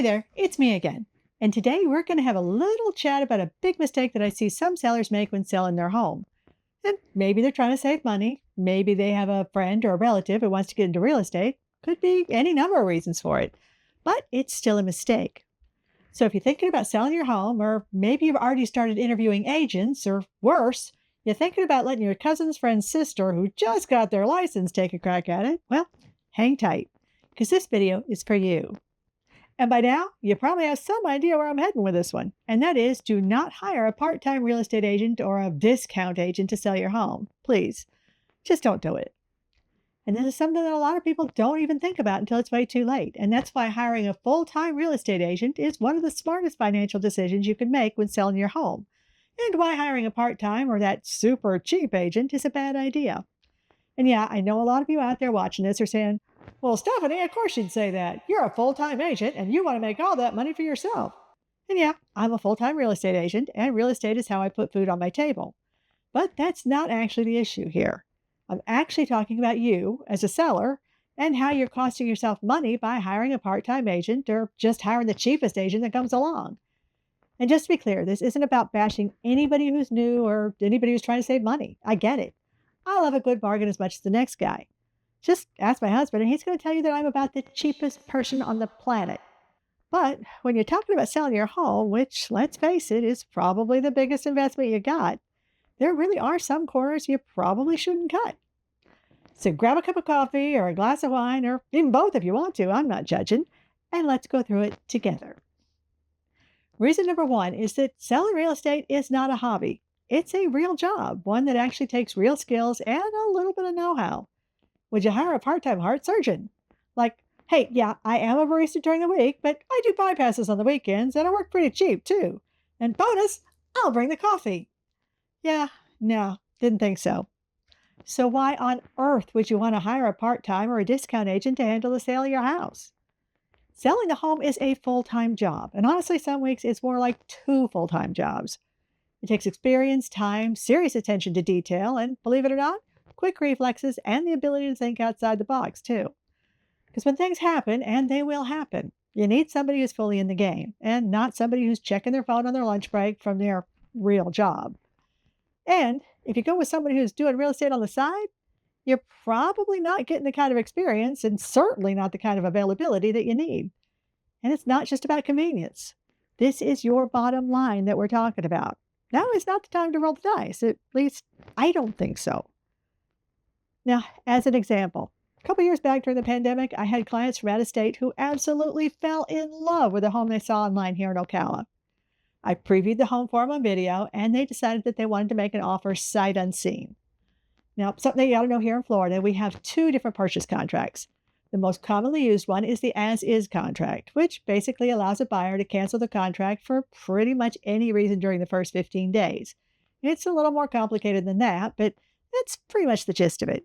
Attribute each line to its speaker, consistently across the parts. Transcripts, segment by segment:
Speaker 1: Hey there, it's me again. And today we're going to have a little chat about a big mistake that I see some sellers make when selling their home. And maybe they're trying to save money. Maybe they have a friend or a relative who wants to get into real estate. Could be any number of reasons for it. But it's still a mistake. So if you're thinking about selling your home, or maybe you've already started interviewing agents, or worse, you're thinking about letting your cousin's friend's sister who just got their license take a crack at it, well, hang tight, because this video is for you. And by now, you probably have some idea where I'm heading with this one. And that is, do not hire a part-time real estate agent or a discount agent to sell your home. Please, just don't do it. And this is something that a lot of people don't even think about until it's way too late. And that's why hiring a full-time real estate agent is one of the smartest financial decisions you can make when selling your home. And why hiring a part-time or that super cheap agent is a bad idea. And yeah, I know a lot of you out there watching this are saying, well, Stephanie, of course you'd say that. You're a full-time agent and you want to make all that money for yourself. And yeah, I'm a full-time real estate agent, and real estate is how I put food on my table. But that's not actually the issue here. I'm actually talking about you as a seller and how you're costing yourself money by hiring a part-time agent or just hiring the cheapest agent that comes along. And just to be clear, this isn't about bashing anybody who's new or anybody who's trying to save money. I get it. I love a good bargain as much as the next guy. Just ask my husband, and he's going to tell you that I'm about the cheapest person on the planet. But when you're talking about selling your home, which, let's face it, is probably the biggest investment you got, there really are some corners you probably shouldn't cut. So grab a cup of coffee or a glass of wine, or even both if you want to, I'm not judging, and let's go through it together. Reason number one is that selling real estate is not a hobby. It's a real job, one that actually takes real skills and a little bit of know-how. Would you hire a part-time heart surgeon? Like, hey, yeah, I am a barista during the week, but I do bypasses on the weekends and I work pretty cheap too. And bonus, I'll bring the coffee. Yeah, no, didn't think so. So why on earth would you want to hire a part-time or a discount agent to handle the sale of your house? Selling the home is a full-time job. And honestly, some weeks it's more like two full-time jobs. It takes experience, time, serious attention to detail, and believe it or not, quick reflexes, and the ability to think outside the box, too. Because when things happen, and they will happen, you need somebody who's fully in the game, and not somebody who's checking their phone on their lunch break from their real job. And if you go with somebody who's doing real estate on the side, you're probably not getting the kind of experience and certainly not the kind of availability that you need. And it's not just about convenience. This is your bottom line that we're talking about. Now is not the time to roll the dice. At least, I don't think so. Now, as an example, a couple years back during the pandemic, I had clients from out of state who absolutely fell in love with the home they saw online here in Ocala. I previewed the home for them on video, and they decided that they wanted to make an offer sight unseen. Now, something you ought to know here in Florida, we have two different purchase contracts. The most commonly used one is the as-is contract, which basically allows a buyer to cancel the contract for pretty much any reason during the first 15 days. It's a little more complicated than that, but that's pretty much the gist of it.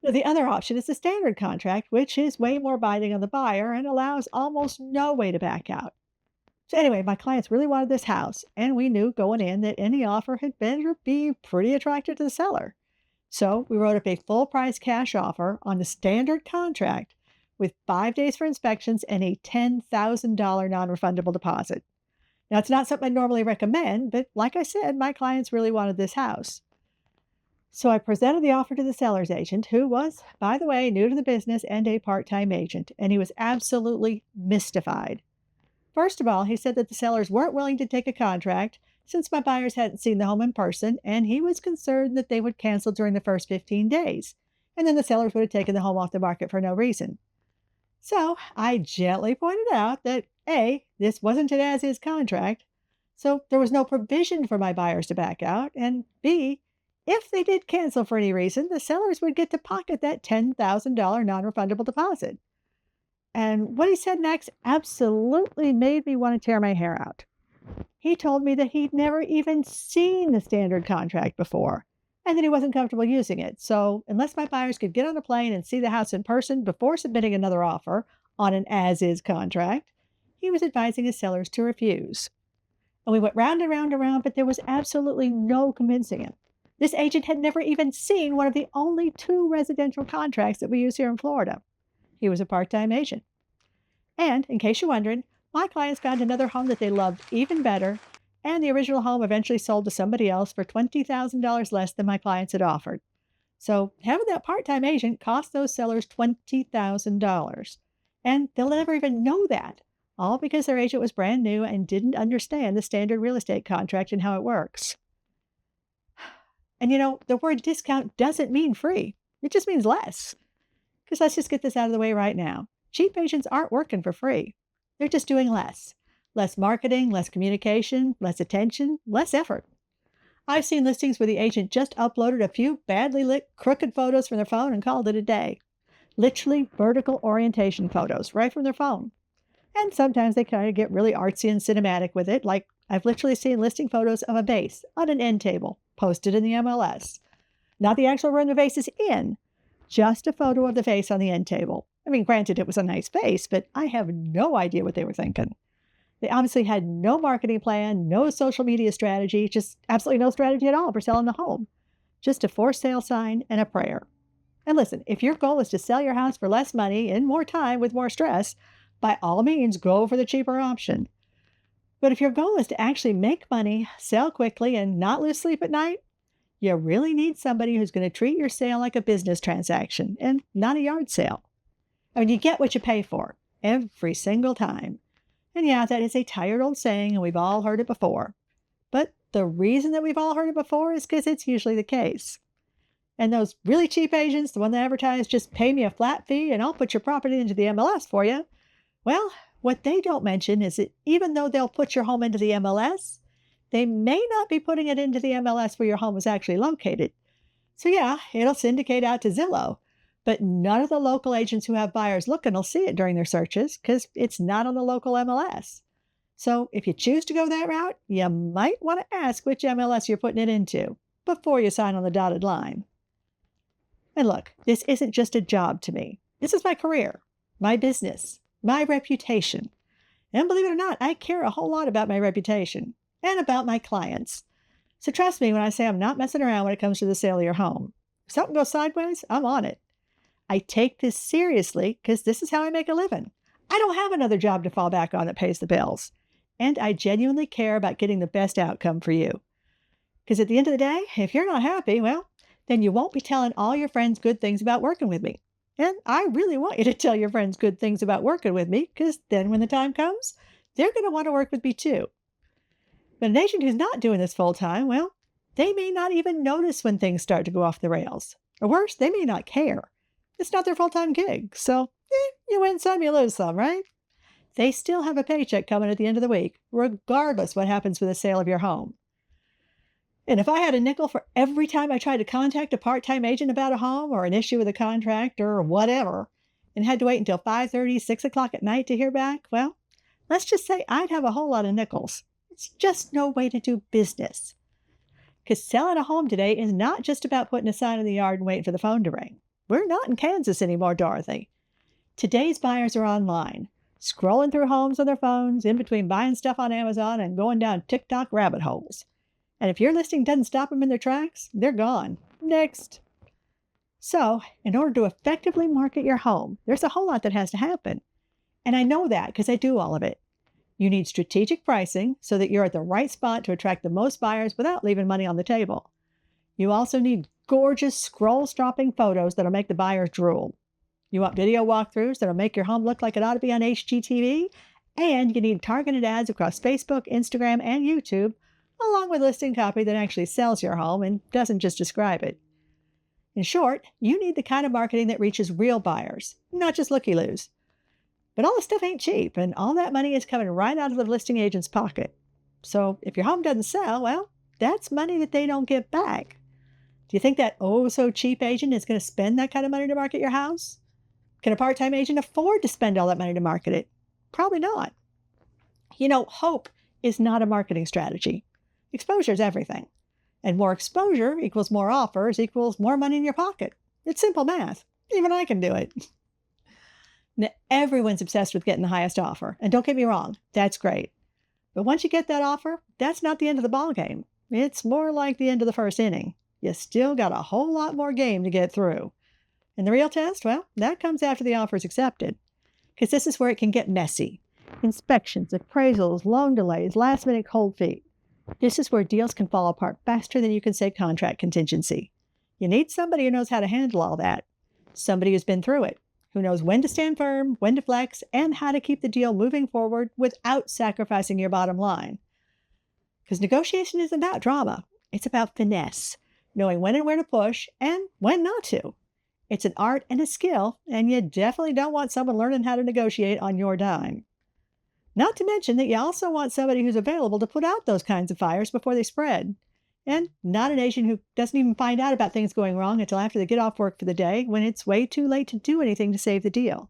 Speaker 1: Now, the other option is the standard contract, which is way more binding on the buyer and allows almost no way to back out. So anyway, my clients really wanted this house, and we knew going in that any offer had better be pretty attractive to the seller. So we wrote up a full price cash offer on the standard contract with 5 days for inspections and a $10,000 non-refundable deposit. Now, it's not something I normally recommend, but like I said, my clients really wanted this house. So I presented the offer to the seller's agent, who was, by the way, new to the business and a part-time agent, and he was absolutely mystified. First of all, he said that the sellers weren't willing to take a contract since my buyers hadn't seen the home in person, and he was concerned that they would cancel during the first 15 days, and then the sellers would have taken the home off the market for no reason. So I gently pointed out that A, this wasn't an as-is contract, so there was no provision for my buyers to back out, and B, if they did cancel for any reason, the sellers would get to pocket that $10,000 non-refundable deposit. And what he said next absolutely made me want to tear my hair out. He told me that he'd never even seen the standard contract before, and that he wasn't comfortable using it. So unless my buyers could get on a plane and see the house in person before submitting another offer on an as-is contract, he was advising his sellers to refuse. And we went round and round and round, but there was absolutely no convincing him. This agent had never even seen one of the only two residential contracts that we use here in Florida. He was a part-time agent. And in case you're wondering, my clients found another home that they loved even better, and the original home eventually sold to somebody else for $20,000 less than my clients had offered. So having that part-time agent cost those sellers $20,000. And they'll never even know that, all because their agent was brand new and didn't understand the standard real estate contract and how it works. And the word discount doesn't mean free. It just means less. Because let's just get this out of the way right now. Cheap agents aren't working for free. They're just doing less. Less marketing, less communication, less attention, less effort. I've seen listings where the agent just uploaded a few badly lit, crooked photos from their phone and called it a day. Literally vertical orientation photos right from their phone. And sometimes they kind of get really artsy and cinematic with it, like I've literally seen listing photos of a vase on an end table posted in the MLS. Not the actual room the vase is in, just a photo of the vase on the end table. I mean, granted, it was a nice vase, but I have no idea what they were thinking. They obviously had no marketing plan, no social media strategy, just absolutely no strategy at all for selling the home. Just a for sale sign and a prayer. And listen, if your goal is to sell your house for less money in more time with more stress, by all means, go for the cheaper option. But if your goal is to actually make money, sell quickly, and not lose sleep at night, you really need somebody who's going to treat your sale like a business transaction and not a yard sale. I mean, you get what you pay for every single time. And yeah, that is a tired old saying, and we've all heard it before. But the reason that we've all heard it before is because it's usually the case. And those really cheap agents, the one that advertise, just pay me a flat fee and I'll put your property into the MLS for you. Well, what they don't mention is that even though they'll put your home into the MLS, they may not be putting it into the MLS where your home is actually located. So yeah, it'll syndicate out to Zillow, but none of the local agents who have buyers looking will see it during their searches because it's not on the local MLS. So if you choose to go that route, you might want to ask which MLS you're putting it into before you sign on the dotted line. And look, this isn't just a job to me. This is my career, my business, my reputation. And believe it or not, I care a whole lot about my reputation and about my clients. So trust me when I say I'm not messing around when it comes to the sale of your home. If something goes sideways, I'm on it. I take this seriously because this is how I make a living. I don't have another job to fall back on that pays the bills. And I genuinely care about getting the best outcome for you. Because at the end of the day, if you're not happy, well, then you won't be telling all your friends good things about working with me. And I really want you to tell your friends good things about working with me, because then when the time comes, they're going to want to work with me too. But an agent who's not doing this full time, well, they may not even notice when things start to go off the rails. Or worse, they may not care. It's not their full-time gig. So you win some, you lose some, right? They still have a paycheck coming at the end of the week, regardless what happens with the sale of your home. And if I had a nickel for every time I tried to contact a part-time agent about a home or an issue with a contract or whatever, and had to wait until 5:30, 6 o'clock at night to hear back, well, let's just say I'd have a whole lot of nickels. It's just no way to do business. Because selling a home today is not just about putting a sign in the yard and waiting for the phone to ring. We're not in Kansas anymore, Dorothy. Today's buyers are online, scrolling through homes on their phones, in between buying stuff on Amazon and going down TikTok rabbit holes. And if your listing doesn't stop them in their tracks, they're gone. Next. So, in order to effectively market your home, there's a whole lot that has to happen. And I know that because I do all of it. You need strategic pricing so that you're at the right spot to attract the most buyers without leaving money on the table. You also need gorgeous scroll-stopping photos that'll make the buyers drool. You want video walkthroughs that'll make your home look like it ought to be on HGTV. And you need targeted ads across Facebook, Instagram, and YouTube, along with listing copy that actually sells your home and doesn't just describe it. In short, you need the kind of marketing that reaches real buyers, not just looky-loos. But all this stuff ain't cheap, and all that money is coming right out of the listing agent's pocket. So if your home doesn't sell, well, that's money that they don't get back. Do you think that oh-so-cheap agent is going to spend that kind of money to market your house? Can a part-time agent afford to spend all that money to market it? Probably not. Hope is not a marketing strategy. Exposure is everything. And more exposure equals more offers equals more money in your pocket. It's simple math. Even I can do it. Now, everyone's obsessed with getting the highest offer. And don't get me wrong, that's great. But once you get that offer, that's not the end of the ballgame. It's more like the end of the first inning. You still got a whole lot more game to get through. And the real test, well, that comes after the offer is accepted. because this is where it can get messy. Inspections, appraisals, loan delays, last-minute cold feet. This is where deals can fall apart faster than you can say contract contingency. You need somebody who knows how to handle all that. Somebody who's been through it, who knows when to stand firm, when to flex, and how to keep the deal moving forward without sacrificing your bottom line. Because negotiation isn't about drama. It's about finesse, knowing when and where to push and when not to. It's an art and a skill, and you definitely don't want someone learning how to negotiate on your dime. Not to mention that you also want somebody who's available to put out those kinds of fires before they spread. And not an agent who doesn't even find out about things going wrong until after they get off work for the day when it's way too late to do anything to save the deal.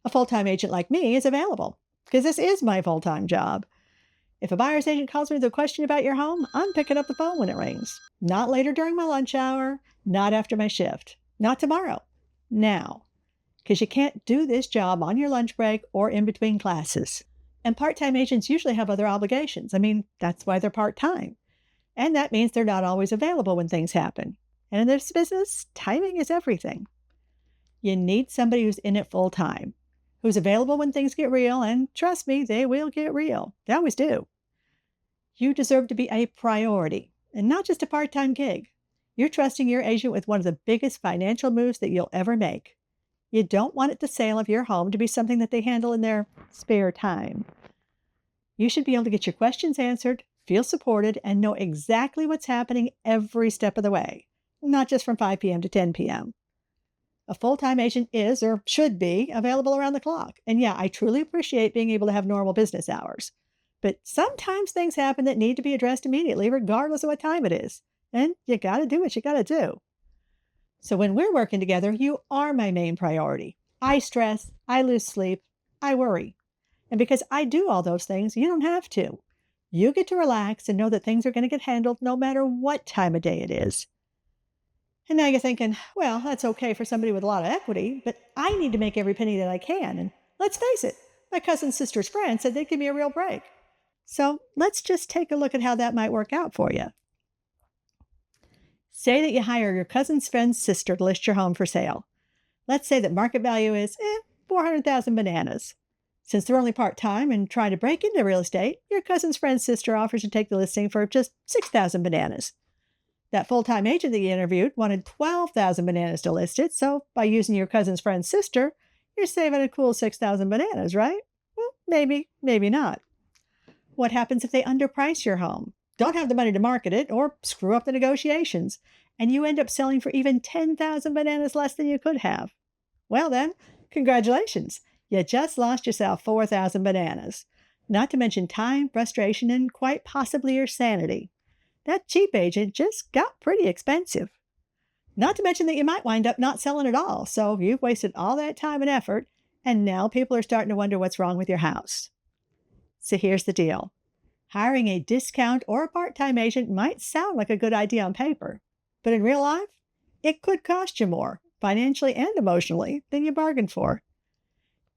Speaker 1: A full-time agent like me is available, because this is my full-time job. If a buyer's agent calls me with a question about your home, I'm picking up the phone when it rings. Not later during my lunch hour, not after my shift, not tomorrow, now. Because you can't do this job on your lunch break or in between classes. And part-time agents usually have other obligations. I mean, that's why they're part-time. And that means they're not always available when things happen. And in this business, timing is everything. You need somebody who's in it full-time, who's available when things get real, and trust me, they will get real. They always do. You deserve to be a priority, and not just a part-time gig. You're trusting your agent with one of the biggest financial moves that you'll ever make. You don't want the sale of your home to be something that they handle in their spare time. You should be able to get your questions answered, feel supported, and know exactly what's happening every step of the way, not just from 5 p.m. to 10 p.m. A full-time agent is, or should be, available around the clock. And yeah, I truly appreciate being able to have normal business hours. But sometimes things happen that need to be addressed immediately, regardless of what time it is. And you gotta do what you gotta do. So when we're working together, you are my main priority. I stress, I lose sleep, I worry. And because I do all those things, you don't have to. You get to relax and know that things are going to get handled no matter what time of day it is. And now you're thinking, well, that's okay for somebody with a lot of equity, but I need to make every penny that I can. And let's face it, my cousin's sister's friend said they'd give me a real break. So let's just take a look at how that might work out for you. Say that you hire your cousin's friend's sister to list your home for sale. Let's say that market value is 400,000 bananas. Since they're only part-time and trying to break into real estate, your cousin's friend's sister offers to take the listing for just 6,000 bananas. That full-time agent that you interviewed wanted 12,000 bananas to list it, so by using your cousin's friend's sister, you're saving a cool 6,000 bananas, right? Well, maybe, maybe not. What happens if they underprice your home, don't have the money to market it, or screw up the negotiations, and you end up selling for even 10,000 bananas less than you could have? Well then, congratulations. You just lost yourself 4,000 bananas. Not to mention time, frustration, and quite possibly your sanity. That cheap agent just got pretty expensive. Not to mention that you might wind up not selling at all, so you've wasted all that time and effort, and now people are starting to wonder what's wrong with your house. So here's the deal. Hiring a discount or a part-time agent might sound like a good idea on paper, but in real life, it could cost you more, financially and emotionally, than you bargained for.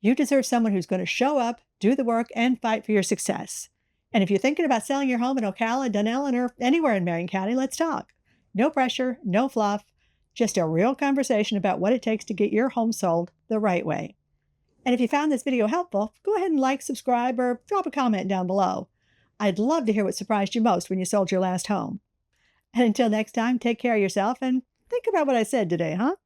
Speaker 1: You deserve someone who's going to show up, do the work, and fight for your success. And if you're thinking about selling your home in Ocala, Dunellen, or anywhere in Marion County, let's talk. No pressure, no fluff, just a real conversation about what it takes to get your home sold the right way. And if you found this video helpful, go ahead and like, subscribe, or drop a comment down below. I'd love to hear what surprised you most when you sold your last home. And until next time, take care of yourself and think about what I said today, huh?